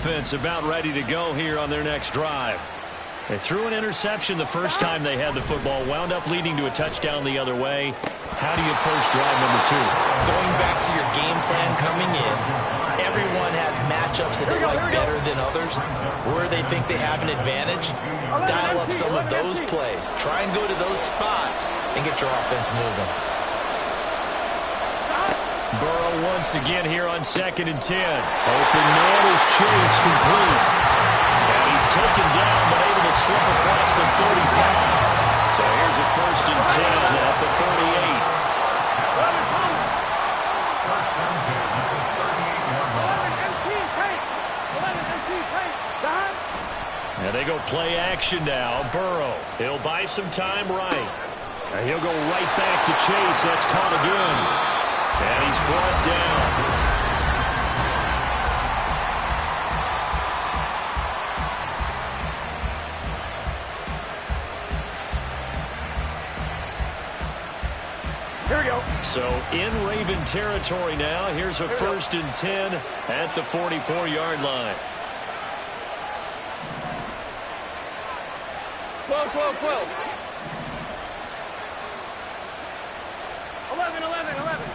offense about ready to go here on their next drive. They threw an interception the first time they had the football, wound up leading to a touchdown the other way. How do you approach drive number 2? Going back to your game plan coming in, everyone has matchups that they like better than others. Where they think they have an advantage, dial up some of those plays. Try and go to those spots and get your offense moving. Burrow once again here on 2nd and 10. Open man is Chase, complete. And he's taken down, but able to slip across the 35. So here's a 1st and 10 at the 38. And they go play action now. Burrow, he'll buy some time right. And he'll go right back to Chase. That's caught again. And he's brought down. Here we go. So in Raven territory now. Here's a 1st and 10 at the 44-yard line. 12, 12, 12. 11, 11, 11.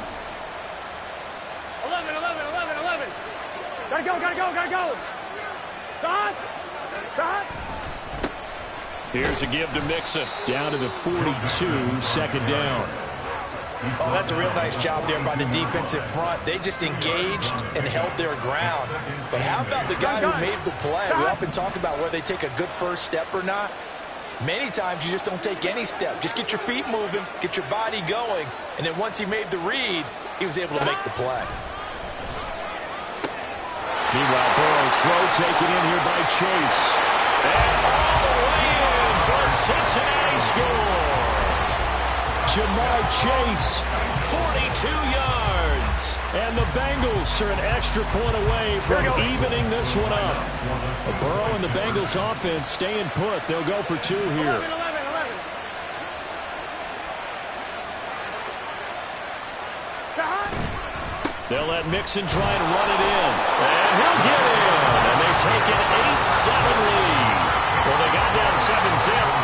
11, 11, 11, 11. Gotta go, gotta go, gotta go. Stop. Stop. Here's a give to Mixon. Down to the 42, 2nd down. Oh, that's a real nice job there by the defensive front. They just engaged and held their ground. But how about the guy who made the play? We often talk about whether they take a good first step or not. Many times you just don't take any step. Just get your feet moving, get your body going, and then once he made the read, he was able to make the play. Meanwhile, Burrow's throw taken in here by Chase. And all the way in for a Cincinnati score. Jamar Chase, 42 yards. And the Bengals are an extra point away from evening this one up. Burrow and the Bengals offense staying put. They'll go for 2 here. 11, 11, 11. They'll let Mixon try and run it in. And he'll get in. And they take an 8-7 lead. Well, they got down 7-0.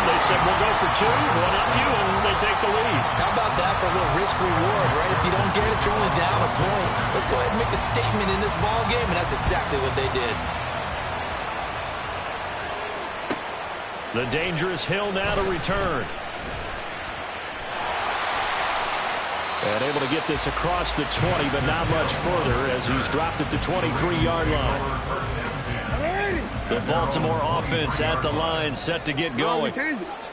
They said, we'll go for 2, one up you, and they take the lead. How about that for a little risk-reward, right? If you don't get it, you're only down a point. Let's go ahead and make a statement in this ball game, and that's exactly what they did. The dangerous Hill now to return. And able to get this across the 20, but not much further as he's dropped it to 23-yard line. The Baltimore offense at the line, set to get going.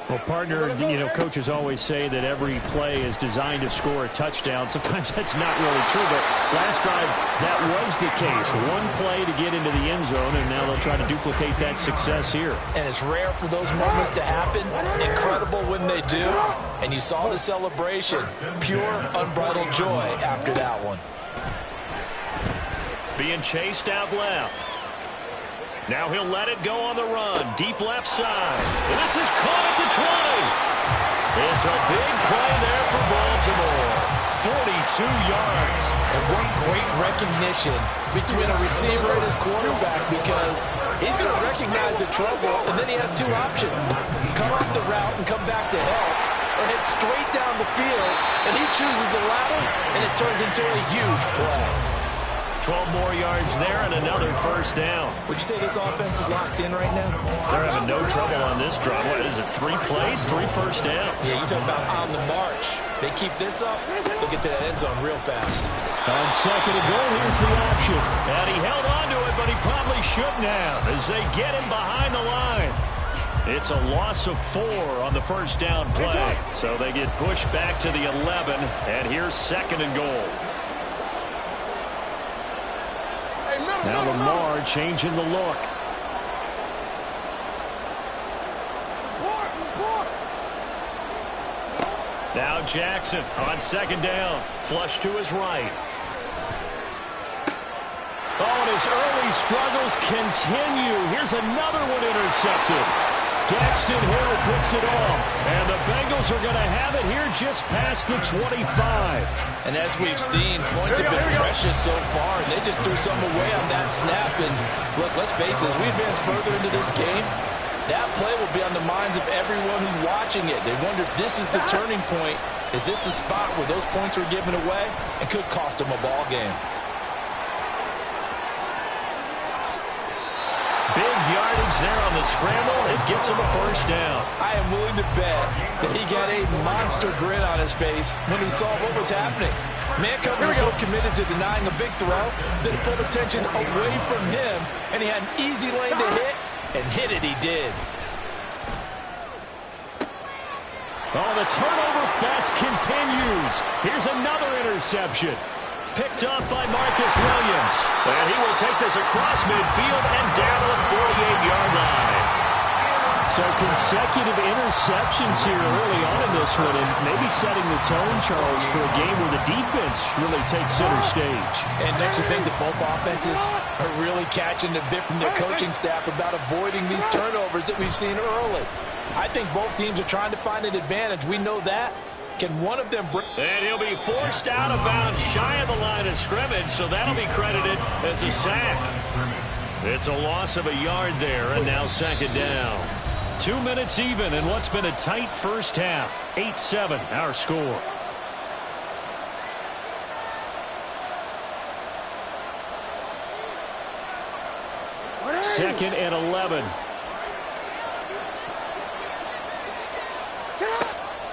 Well, partner, coaches always say that every play is designed to score a touchdown. Sometimes that's not really true, but last drive, that was the case. One play to get into the end zone, and now they'll try to duplicate that success here. And it's rare for those moments to happen. Incredible when they do. And you saw the celebration. Pure, unbridled joy after that one. Being chased out left. Now he'll let it go on the run. Deep left side. This is caught at the 20. It's a big play there for Baltimore. 42 yards. And what great recognition between a receiver and his quarterback, because he's going to recognize the trouble, and then he has 2 options. Come off the route and come back to help, or head straight down the field, and he chooses the latter, and it turns into a huge play. 12 more yards there and another 1st down. Would you say this offense is locked in right now? They're having no trouble on this drive. What is it, 3 plays, 3 first downs? Yeah, you talk about on the march. They keep this up, they'll get to that end zone real fast. On 2nd and goal, here's the option. And he held on to it, but he probably shouldn't have as they get him behind the line. It's a loss of 4 on the 1st down play. So they get pushed back to the 11, and here's 2nd and goal. Now Lamar changing the look. Now Jackson on 2nd down. Flush to his right. Oh, and his early struggles continue. Here's another one intercepted. Daxton Hill picks it off. And the Bengals are going to have it here just past the 25. And as we've seen, points have been precious so far, and they just threw something away on that snap. And look, let's face it, as we advance further into this game, that play will be on the minds of everyone who's watching it. They wonder if this is the turning point. Is this the spot where those points are given away and could cost them a ball game? Big yardage there on the scramble. It gets him a first down. I am willing to bet that he got a monster grin on his face when he saw what was happening. Man coverage was so committed to denying a big throw that it pulled attention away from him, and he had an easy lane to hit, and hit it he did. Oh, the turnover fest continues. Here's another interception. Picked up by Marcus Williams. And he will take this across midfield and down to the 48-yard line. So consecutive interceptions here early on in this one, and maybe setting the tone, Charles, for a game where the defense really takes center stage. And don't you think that both offenses are really catching a bit from their coaching staff about avoiding these turnovers that we've seen early? I think both teams are trying to find an advantage. We know that. Can one of them break? And he'll be forced out of bounds shy of the line of scrimmage, so that'll be credited as a sack. It's a loss of a yard there, and now second down. 2 minutes even in what's been a tight first half. 8-7, our score. Second and 11.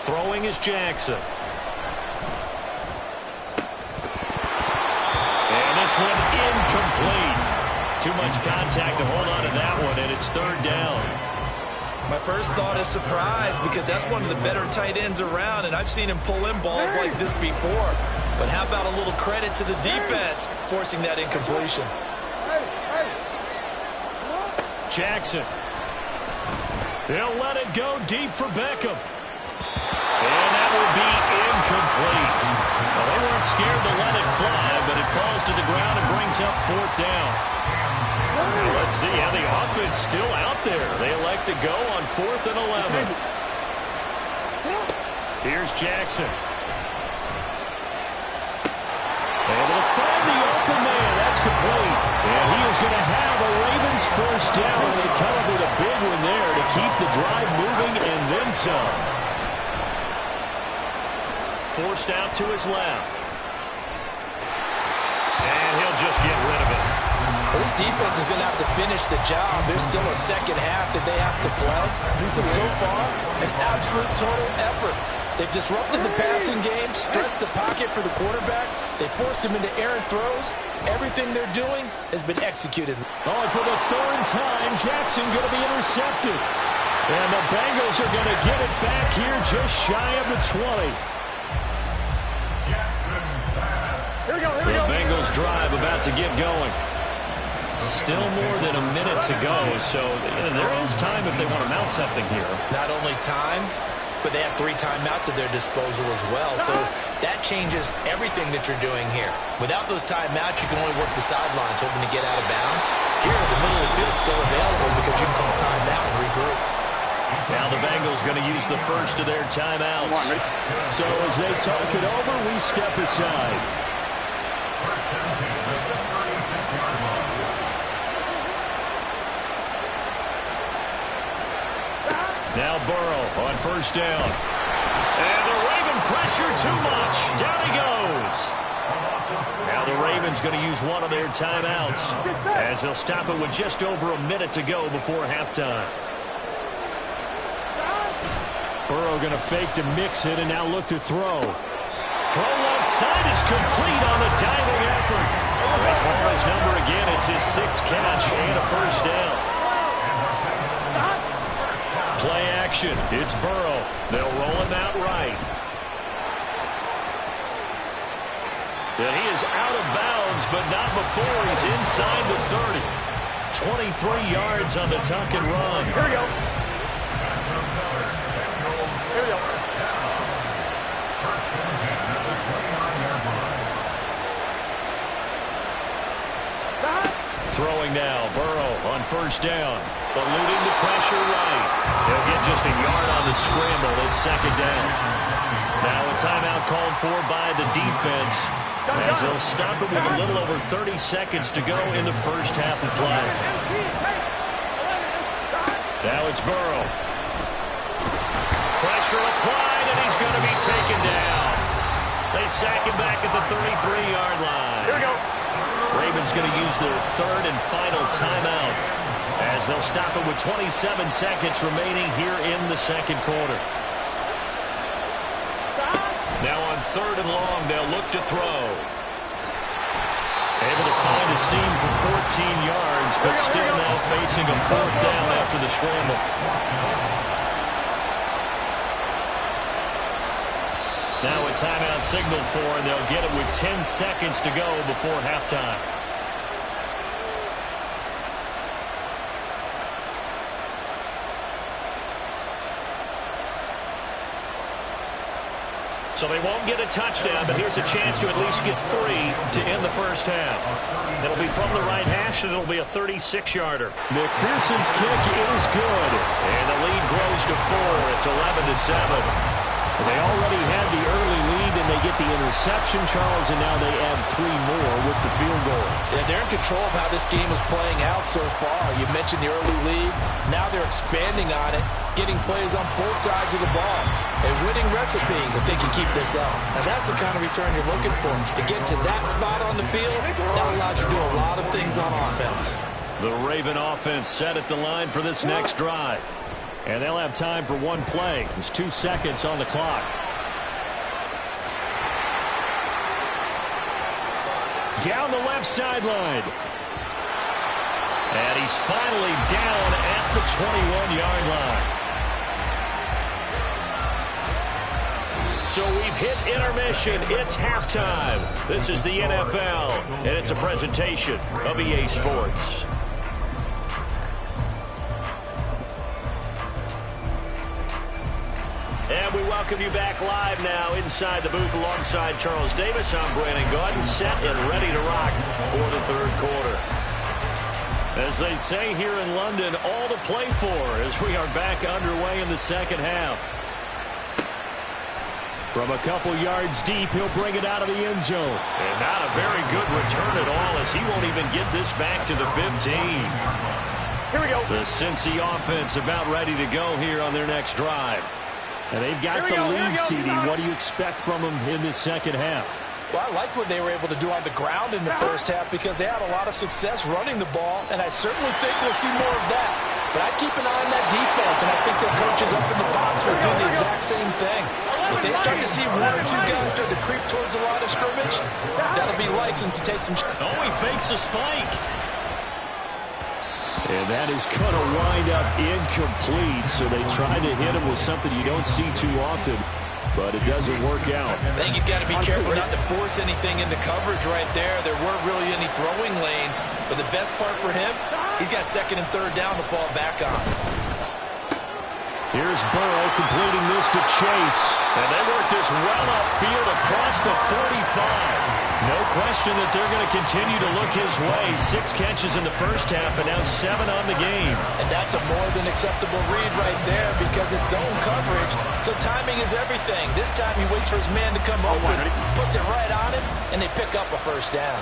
Throwing is Jackson. And this one incomplete. Too much contact to hold on to that one, and it's third down. My first thought is surprise, because that's one of the better tight ends around, and I've seen him pull in balls like this before. But how about a little credit to the defense forcing that incompletion? Jackson. They'll let it go deep for Beckham. And that will be incomplete. Well, they weren't scared to let it fly, but it falls to the ground and brings up fourth down. Well, let's see how the offense still out there. They elect to go on 4th and 11. Here's Jackson. Able to find the open man. That's complete. And he is going to have a Ravens first down. They come up with a big one there to keep the drive moving and then some. Forced out to his left. And he'll just get rid of it. Well, this defense is going to have to finish the job. There's still a second half that they have to play. But so far, an absolute total effort. They've disrupted the passing game, stressed the pocket for the quarterback. They forced him into errant throws. Everything they're doing has been executed. Oh, and for the third time, Jackson going to be intercepted. And the Bengals are going to get it back here just shy of the 20. The Bengals drive about to get going. Still more than a minute to go, so there is time if they want to mount something here. Not only time, but they have 3 timeouts at their disposal as well, so that changes everything that you're doing here. Without those timeouts, you can only work the sidelines, hoping to get out of bounds. Here, the middle of the field is still available because you can call timeout and regroup. Now the Bengals going to use the first of their timeouts. So as they talk it over, we step aside. Now Burrow on first down. And the Raven pressure too much. Down he goes. Now the Ravens going to use one of their timeouts as they'll stop it with just over a minute to go before halftime. Burrow going to fake to mix it and now look to throw. Throw left side is complete on the diving effort. They call his number again. It's his 6th catch and a first down. Play action. It's Burrow. They'll roll him out right. And he is out of bounds, but not before he's inside the 30. 23 yards on the tuck and run. Here we go. Here we go. Throwing now, Burrow on first down. Eluding the pressure right. They'll get just a yard on the scramble. It's second down. Now a timeout called for by the defense, as they'll stop it with a little over 30 seconds to go in the first half of play. Now it's Burrow. Pressure applied, and he's going to be taken down. They sack him back at the 33-yard line. Here we go. Ravens going to use their third and final timeout, as they'll stop it with 27 seconds remaining here in the second quarter. Now on third and long, they'll look to throw. Able to find a seam for 14 yards, but still now facing a fourth down after the scramble. Now a timeout signal for, and they'll get it with 10 seconds to go before halftime. So they won't get a touchdown, but here's a chance to at least get 3 to end the first half. It'll be from the right hash, and it'll be a 36-yarder. McPherson's kick is good, and the lead grows to 4. It's 11-7. They already had the early lead, and they get the interception, Charles, and now they add 3 more with the field goal. Yeah, they're in control of how this game is playing out so far. You mentioned the early lead. Now they're expanding on it, getting plays on both sides of the ball. A winning recipe if they can keep this up. And that's the kind of return you're looking for. To get to that spot on the field, that allows you to do a lot of things on offense. The Raven offense set at the line for this next drive. And they'll have time for one play. There's 2 seconds on the clock. Down the left sideline. And he's finally down at the 21-yard line. So we've hit intermission. It's halftime. This is the NFL, and it's a presentation of EA Sports. And we welcome you back live now inside the booth alongside Charles Davis. I'm Brandon Gaudin, set and ready to rock for the third quarter. As they say here in London, all to play for as we are back underway in the second half. From a couple yards deep, he'll bring it out of the end zone. And not a very good return at all, as he won't even get this back to the 15. Here we go. The Cincy offense about ready to go here on their next drive. And they've got the lead, CD. What do you expect from them in this second half? Well, I like what they were able to do on the ground in the first half because they had a lot of success running the ball, and I certainly think we'll see more of that. But I keep an eye on that defense, and I think their coaches up in the box will do the exact same thing. If they start to see 1 or 2 guys start to creep towards the line of scrimmage, that'll be license to take some shots. Oh, he fakes a spike. And that is going to wind up incomplete, so they try to hit him with something you don't see too often, but it doesn't work out. I think he's got to be careful not to force anything into coverage right there. There weren't really any throwing lanes, but the best part for him, he's got second and third down to fall back on. Here's Burrow completing this to Chase. And they work this well upfield across the 45. No question that they're going to continue to look his way. 6 catches in the first half and now 7 on the game. And that's a more than acceptable read right there because it's zone coverage, so timing is everything. This time he waits for his man to come open, puts it right on him, and they pick up a first down.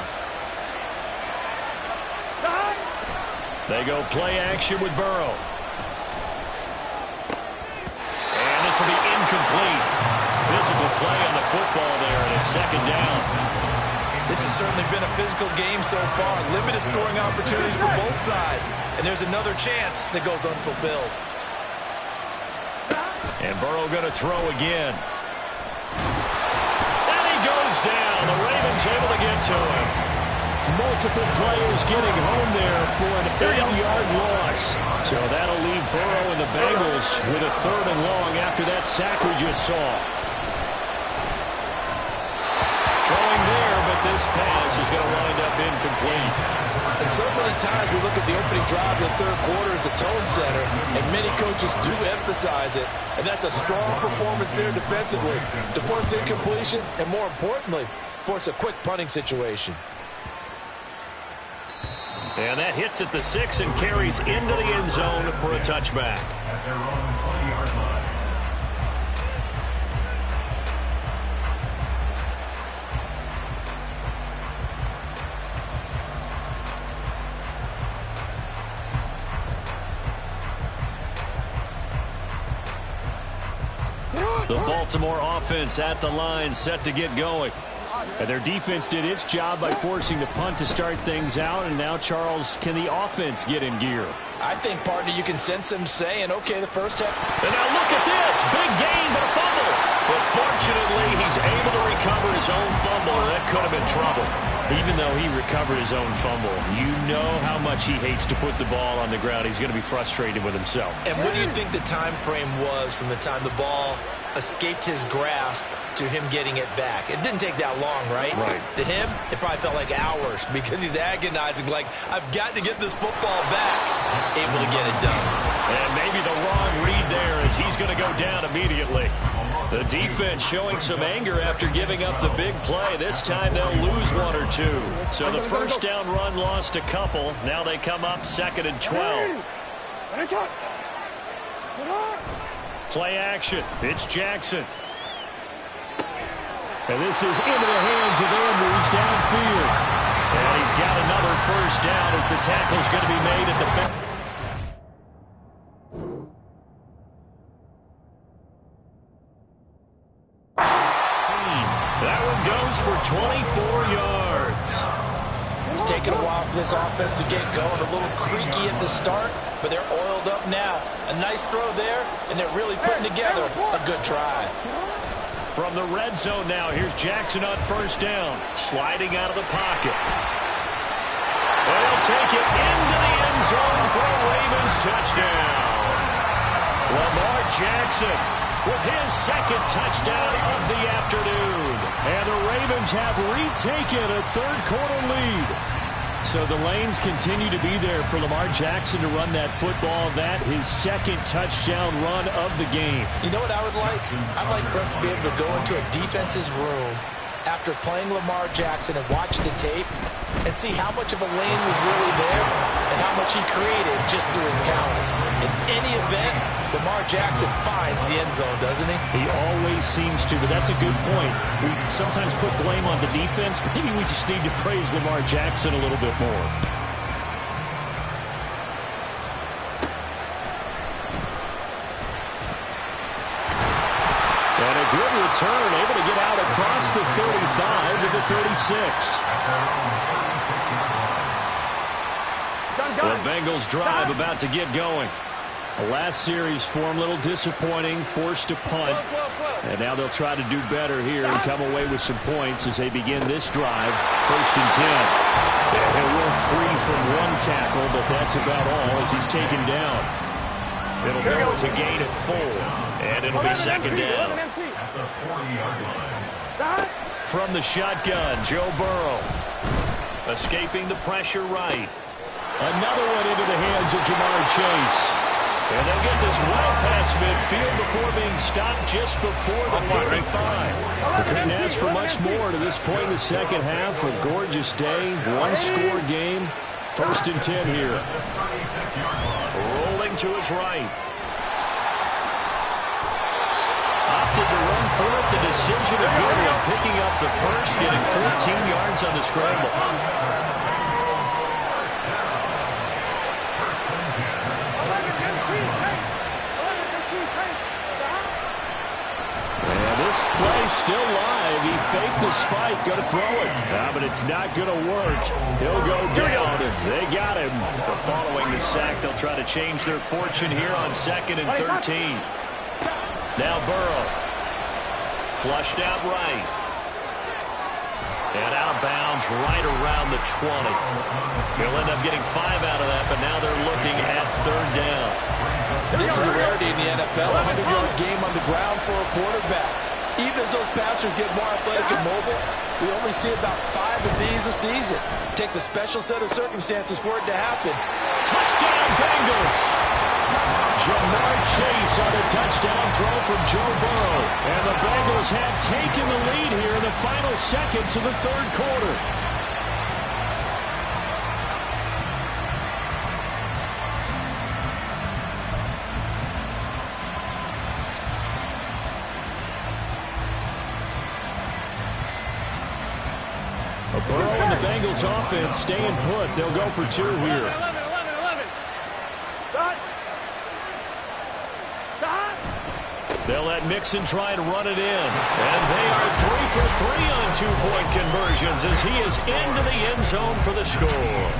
They go play action with Burrow. And this will be incomplete. Physical play on the football there, and it's second down. This has certainly been a physical game so far. Limited scoring opportunities for both sides. And there's another chance that goes unfulfilled. And Burrow going to throw again. And he goes down. The Ravens able to get to him. Multiple players getting home there for an 8-yard loss. So that'll leave Burrow and the Bengals with a third and long after that sack we just saw. Throwing there, but this pass is going to wind up incomplete. And so many times we look at the opening drive of the third quarter as a tone setter, and many coaches do emphasize it. And that's a strong performance there defensively to force incompletion and, more importantly, force a quick punting situation. And that hits at the 6 and carries into the end zone for a touchback. The Baltimore offense at the line, set to get going. And their defense did its job by forcing the punt to start things out. And now, Charles, can the offense get in gear? I think, partner, you can sense them saying, okay, the first half. And now look at this. Big gain, but a fumble. But fortunately, he's able to recover his own fumble, and that could have been trouble. Even though he recovered his own fumble, you know how much he hates to put the ball on the ground. He's going to be frustrated with himself. And what do you think the time frame was from the time the ball escaped his grasp to him getting it back? It didn't take that long, right? Right. To him, it probably felt like hours because he's agonizing, like, I've got to get this football back. Able to get it done. And maybe the wrong read there as he's going to go down immediately. The defense showing some anger after giving up the big play. This time they'll lose 1 or 2. So the first down run lost a couple. Now they come up 2nd and 12. Play action. It's Jackson. And this is into the hands of Andrews downfield. And he's got another first down as the tackle's going to be made at the back. That one goes for 24 yards. It's taken a while for this offense to get going. A little creaky at the start, but they're oiled up now. A nice throw there, and they're really putting together a good drive. From the red zone now, here's Jackson on first down. Sliding out of the pocket. They'll take it into the end zone for a Ravens touchdown. Lamar Jackson with his second touchdown of the afternoon. And the Ravens have retaken a third-quarter lead. So the lanes continue to be there for Lamar Jackson to run that football. That his second touchdown run of the game. You know what I would like? I'd like for us to be able to go into a defense's room after playing Lamar Jackson and watch the tape and see how much of a lane was really there and how much he created just through his talents. In any event, Lamar Jackson finds the end zone, doesn't he? He always seems to, but that's a good point. We sometimes put blame on the defense. Maybe we just need to praise Lamar Jackson a little bit more. And a good return, able to get out across the 35 to the 36. The Bengals drive about to get going. The last series for him, a little disappointing, forced to punt. And now they'll try to do better here and come away with some points as they begin this drive. 1st and 10. He'll work free from one tackle, but that's about all as he's taken down. It'll go as a gain of 4, and it'll be 2nd down. From the shotgun, Joe Burrow. Escaping the pressure right. Another one into the hands of Jamar Chase. And they'll get this well past midfield before being stopped just before the 35. We couldn't ask for much more to this point in the second half. A gorgeous day, one-score game. 1st and 10 here. Rolling to his right. Opted to run for it. The decision of Goodwin picking up the first, getting 14 yards on the scramble. Play still live. He faked the spike. Going to throw it. But it's not going to work. He'll go down. They got him. But following the sack, they'll try to change their fortune here on 2nd and 13. Now Burrow. Flushed out right. And out of bounds right around the 20. He'll end up getting 5 out of that, but now they're looking at 3rd down. This is a rarity in the NFL. A 100-yard game on the ground for a quarterback. Even as those passers get more athletic and mobile, we only see about 5 of these a season. It takes a special set of circumstances for it to happen. Touchdown, Bengals! Jamar Chase on a touchdown throw from Joe Burrow. And the Bengals have taken the lead here in the final seconds of the 3rd quarter. Bengals offense staying put. They'll go for 2 here. 11. Start. They'll let Mixon try and run it in. And they are 3 for 3 on 2-point conversions as he is into the end zone for the score.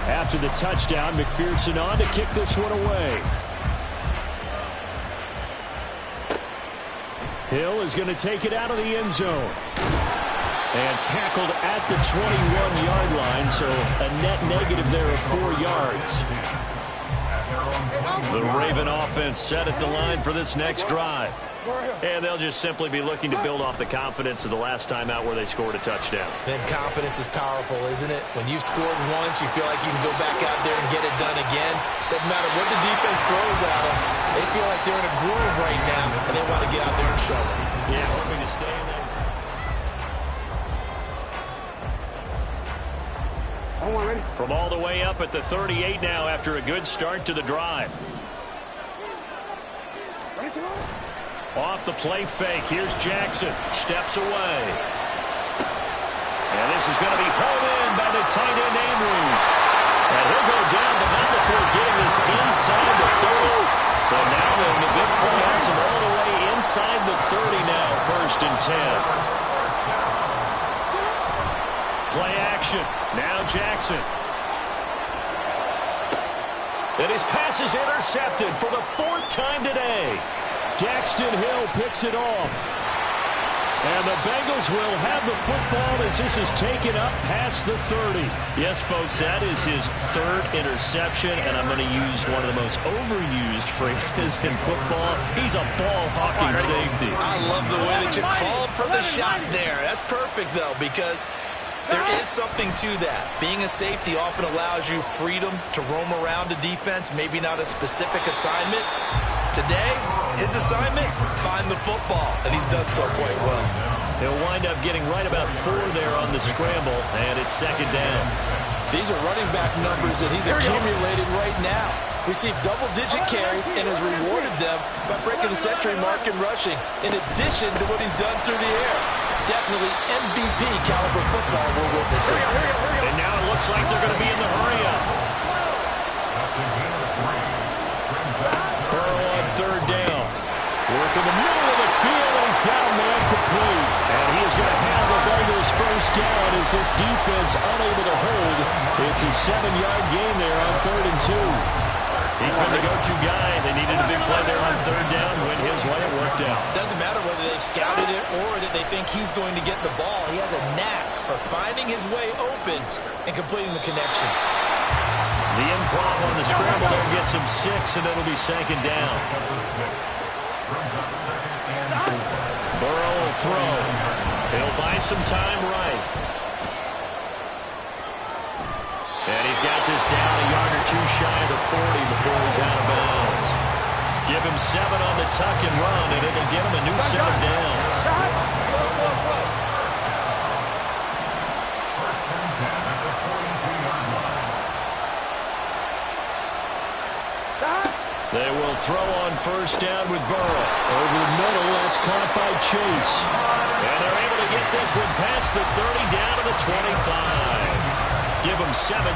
After the touchdown, McPherson on to kick this one away. Hill is going to take it out of the end zone. And tackled at the 21-yard line, so a net negative there of 4 yards. The Raven offense set at the line for this next drive. And they'll just simply be looking to build off the confidence of the last time out where they scored a touchdown. And confidence is powerful, isn't it? When you've scored once, you feel like you can go back out there and get it done again. Doesn't matter what the defense throws at them. They feel like they're in a groove right now, and they want to get out there and show it. Yeah, hoping to stay in that. From all the way up at the 38 now after a good start to the drive. Off the play fake. Here's Jackson. Steps away. And this is going to be hauled in by the tight end Andrews. And he'll go down, but not before getting this inside the 30. So now the big play has him all the way inside the 30 now. 1st and 10. Play action. Now Jackson. And his pass is intercepted for the 4th time today. Daxton Hill picks it off. And the Bengals will have the football as this is taken up past the 30. Yes, folks, that is his 3rd interception, and I'm going to use one of the most overused phrases in football. He's a ball-hawking safety. I love the way that you called for the shot there. That's perfect, though, because there is something to that. Being a safety often allows you freedom to roam around a defense, maybe not a specific assignment. Today, his assignment, find the football, and he's done so quite well. He'll wind up getting right about 4 there on the scramble, and it's 2nd down. These are running back numbers that he's accumulated right now. Received double-digit carries and has rewarded them by breaking the century mark in rushing, in addition to what he's done through the air. Definitely MVP caliber football we're witnessing. And now it looks like they're going to be in the hurry-up. Burrow on 3rd down. Work in the middle of the field, and he's got a man complete. And he is going to have the Bengals 1st down as this defense unable to hold. It's a 7-yard gain there on 3rd and 2. He's been the go-to guy. They needed a big play there on 3rd down. Went his way. It worked out. Doesn't matter whether they've scouted it or that they think he's going to get the ball. He has a knack for finding his way open and completing the connection. The improv on the scramble there gets him 6, and it'll be 2nd down. Burrow will throw. He'll buy some time right. And he's got this down a yard or 2 shy of the 40 before he's out of bounds. Give him 7 on the tuck and run, and it'll get him a new 7 downs. They will throw on 1st down with Burrow. Over the middle, that's caught by Chase. And they're able to get this one past the 30 down to the 25. Give him 17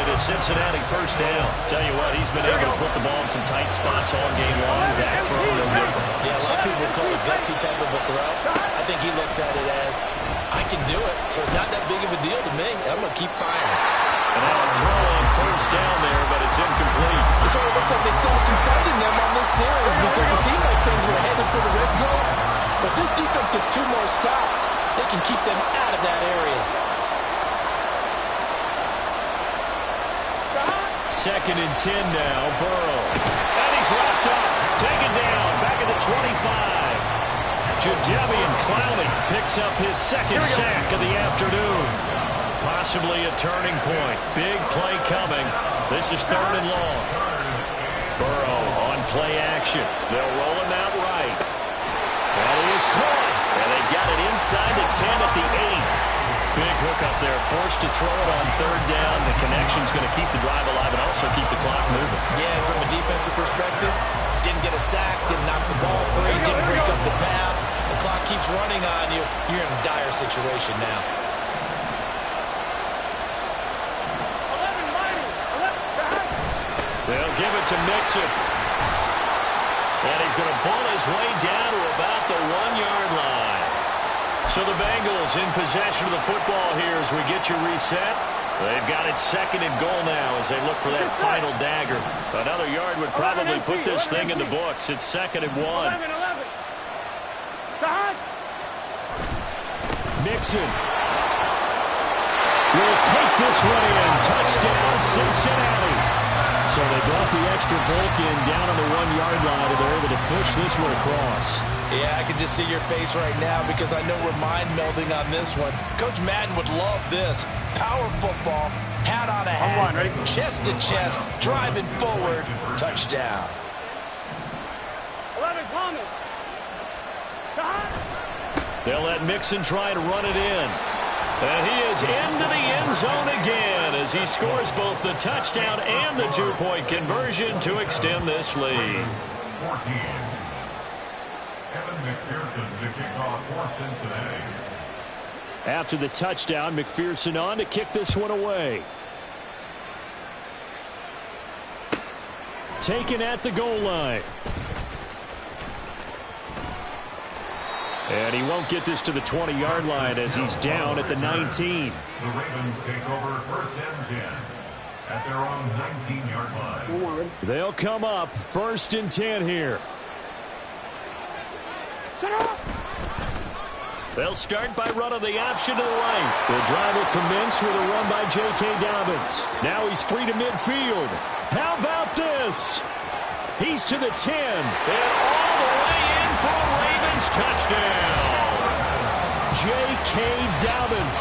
at a Cincinnati 1st down. Tell you what, he's been able to put the ball in some tight spots all game long. That throw, no different. Yeah, a lot of people would call it a gutsy type of a throw. I think he looks at it as, I can do it, so it's not that big of a deal to me. I'm going to keep firing. And now a throw on 1st down there, but it's incomplete. It sort of looks like they still have some fight in them on this series because it seemed like things were headed for the red zone. But this defense gets 2 more stops. They can keep them out of that area. 2nd and 10 now, Burrow. And he's wrapped up. Taken down, back at the 25. Jadeveon Clowney picks up his 2nd sack of the afternoon. Possibly a turning point. Big play coming. This is 3rd and long. Burrow on play action. They'll roll him out right. And he is caught. And they've got it inside the 10 at the 8. Big hook up there, forced to throw it on third down. The connection's going to keep the drive alive and also keep the clock moving. Yeah, and from a defensive perspective, didn't get a sack, didn't knock the ball free, didn't break up the pass. The clock keeps running on you. You're in a dire situation now. 11, They'll give it to Mixon. And he's going to bull his way down to about the 1-yard line. So the Bengals in possession of the football here as we get you reset. They've got it 2nd and goal now as they look for that final dagger. Another yard would probably put this thing in the books. It's 2nd and 1. 11. Mixon will take this one in. Touchdown, Cincinnati. So they brought the extra bulk in down on the 1-yard line, and they're able to push this one across. Yeah, I can just see your face right now because I know we're mind melding on this one. Coach Madden would love this. Power football, hat on a hat, chest to chest, driving forward, touchdown. 11, Thomas. They'll let Mixon try to run it in. And he is into the end zone again as he scores both the touchdown and the 2-point conversion to extend this lead. 14. Evan McPherson to kick off for Cincinnati. After the touchdown, McPherson on to kick this one away. Taken at the goal line. And he won't get this to the 20-yard line as he's down at the 19. The Ravens take over 1st and 10 at their own 19-yard line. They'll come up 1st and 10 here. They'll start by running the option to the right. The drive will commence with a run by J.K. Dobbins. Now he's free to midfield. How about this? He's to the 10. And all the way in for a Ravens touchdown. J.K. Dobbins,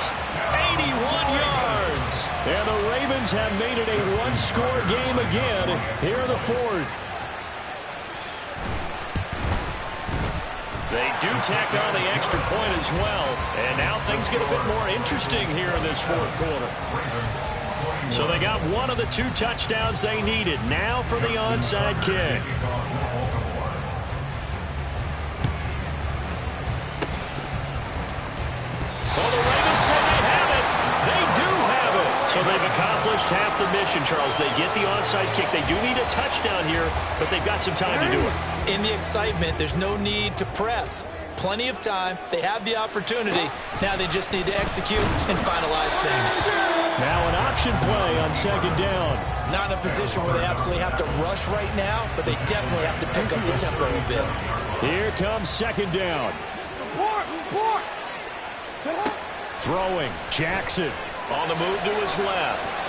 81 yards. And the Ravens have made it a one-score game again here in the 4th. They do tack on the extra point as well. And now things get a bit more interesting here in this 4th quarter. So they got one of the 2 touchdowns they needed. Now for the onside kick. Well, the Ravens say they have it. They do have it. So they've accomplished half the mission, Charles. They get the onside kick. They do need a touchdown here, but they've got some time to do it. In the excitement, there's no need to press. Plenty of time. They have the opportunity. Now they just need to execute and finalize things. Now an option play on 2nd down. Not in a position where they absolutely have to rush right now, but they definitely have to pick up the tempo a bit. Here comes 2nd down. Throwing. Jackson on the move to his left.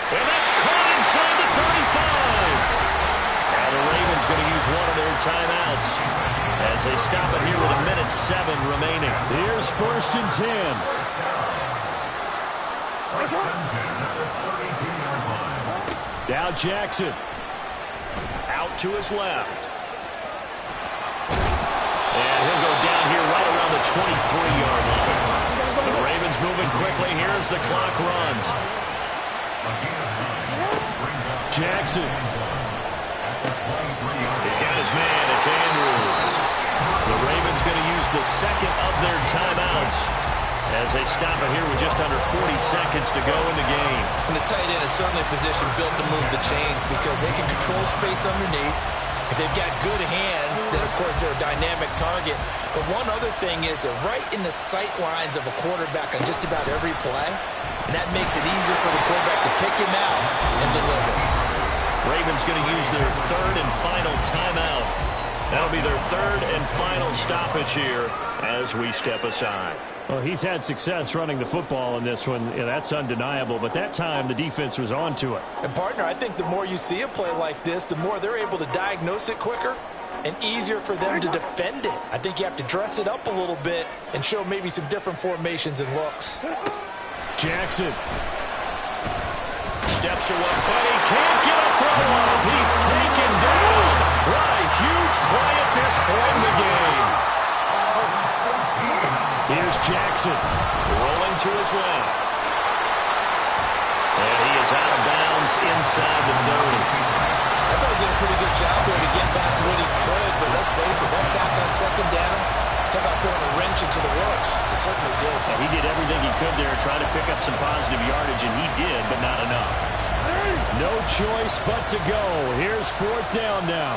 And that's caught inside the 35. Now the Ravens going to use one of their timeouts as they stop it here with 1:07 remaining. Here's 1st and 10. Now Jackson out to his left. And he'll go down here right around the 23-yard line. The Ravens moving quickly here as the clock runs. Jackson. He's got his man. It's Andrews. The Ravens going to use the 2nd of their timeouts as they stop it here with just under 40 seconds to go in the game. And the tight end is certainly a position built to move the chains because they can control space underneath. If they've got good hands, then, of course, they're a dynamic target. But one other thing is they're right in the sight lines of a quarterback on just about every play, and that makes it easier for the quarterback to pick him out and deliver. Ravens going to use their 3rd and final timeout. That'll be their 3rd and final stoppage here as we step aside. Well, he's had success running the football in this one. Yeah, that's undeniable. But that time, the defense was on to it. And, partner, I think the more you see a play like this, the more they're able to diagnose it quicker and easier for them to defend it. I think you have to dress it up a little bit and show maybe some different formations and looks. Jackson steps away, but he can't get a throw off. He's taken down. What a huge play at this point in the game. Here's Jackson. Rolling to his left. And he is out of bounds inside the 30. I thought he did a pretty good job there to get back what he could, but let's face it, that sack on second down, talk about throwing a wrench into the works. He certainly did. Yeah, he did everything he could there, trying to pick up some positive yardage, and he did, but not enough. No choice but to go. Here's fourth down now.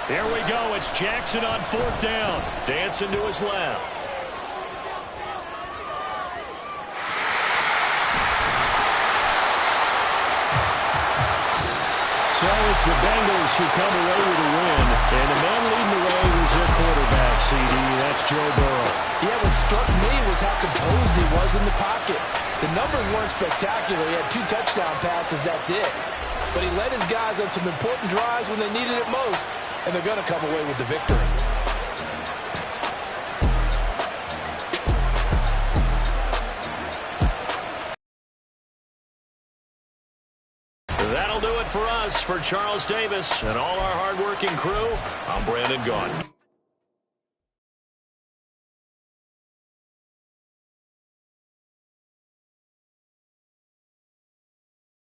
There we go. It's Jackson on fourth down. Dancing to his left. So it's the Bengals who come away with a win. And the man leading the way was their quarterback, CD. That's Joe Burrow. Yeah, what struck me was how composed he was in the pocket. The numbers weren't spectacular. He had 2 touchdown passes, that's it. But he led his guys on some important drives when they needed it most, and they're going to come away with the victory. That'll do it for us. For Charles Davis and all our hard-working crew, I'm Brandon Gaudin.